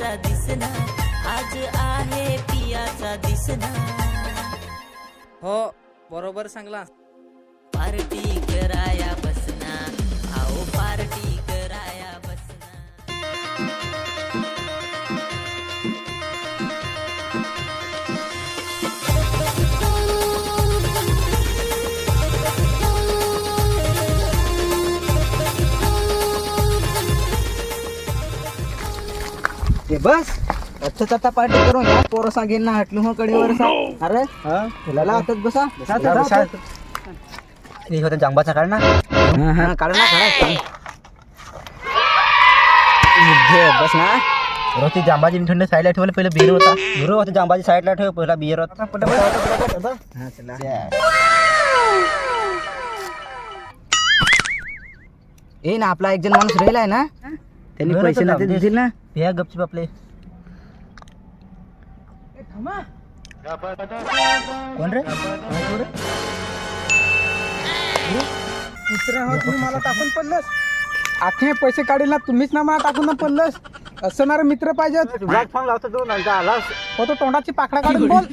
पियाचा दिसना, आज आहे पियाचा दिसना. हो बरोबर सांगला. पार्टी कराया बसना, आओ पार्टी कराया बसना. बस अच्छा आता पार्टी करून या पोरं सांगेन ना हटलो हो कडेवर अरे तुला आताच बसा होता जांबाचा काढ ना. काढ ना बस ना. ती जांबाची थंड साईडला ठेवलं. पहिलं बियर होता जांबाची साईडला ठेव. पहिला बियर होता. ए ना आपला एक जण माणूस राहिलाय ना, त्यांनी पैसे ना देतील ना. या गपचूप आपले. कोण रे तुम्ही मला टाकून पडलंस. आखे पैसे काढील ना तुम्हीच ना मला टाकून ना पडलंस. असणारे मित्र पाहिजेत. फोन लावतो तो आलास. हो तो तोंडाची पाखडा काढून बोल.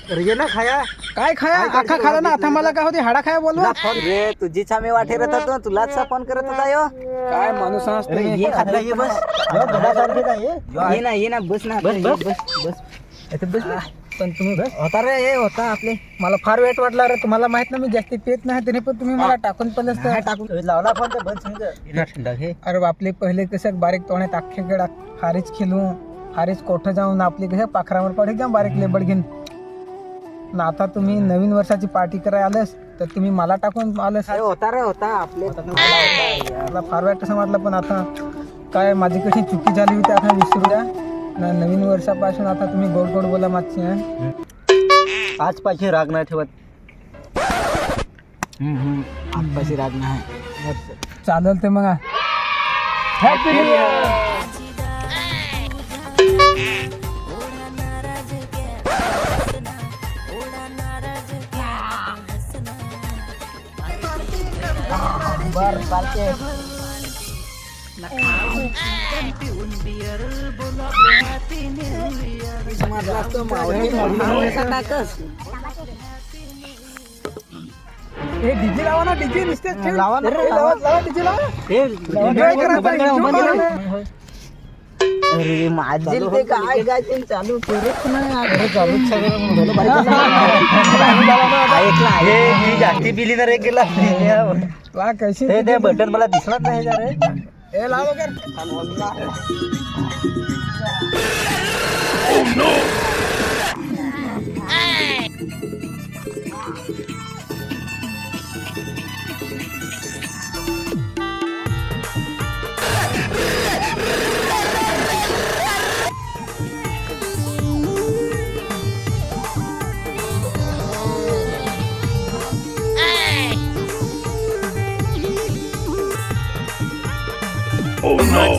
रे ना खाया काय खाया आखा खाला ना आता मला काय होते हाडा खाया बोलवा. रे तुझी छामे वाटे राहतात तुलाच फोन करत होता यो. काय माणूस आहेस तुम्ही. ये बस ये ना बस ना बस. पण तुम्ही होता रे हे होता आपले. मला फार वाईट वाटला रे. तुम्हाला माहित ना मी जास्ती पेत नाही तरी पण तुम्ही मला टाकून पडलंस तर टाकून लावला फोन तर बंद. अरे आपले पहिले कसं बारीक तोण्यात अख्खे गड हारीच खेळू हारीच कोठं जाऊन आपली कसं पाखरावर पडे का बारीक लेबड घेऊन ना. आता तुम्ही नवीन वर्षाची पार्टी करायला आलस तर तुम्ही मला टाकून आलस. होता रे होता आपले. मला फार वाईट असं वाटलं पण आता काय माझी कशी चुकी झाली होती आता विसरू द्या ना. नवीन वर्षापासून आता तुम्ही गोड गोड बोला मागची. आज पाहिजे राग नाही ठेवत. आजपाशी राग नाही. चालेल ते मग. Happy new year. बर चालते. हे डीजे लावा ना. डीजे नुसते लावा लावा डीजे लावा. अरे माझे ते काय काय ते चालू करत नाही. जास्ती बिली ना रे गेला. कशी ते बटन मला दिसणार नाही का रे. हे लाव वगैरे.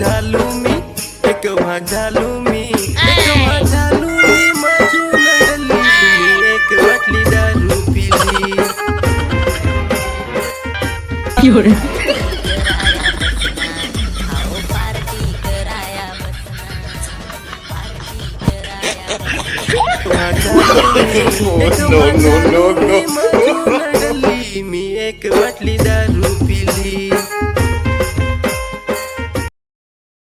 झालो मी एक झालो मी झालो मी माझी नडली. एक वाटली दारू पिली. आओ पार्टी कराया बसना, पार्टी कराया. नडली मी एक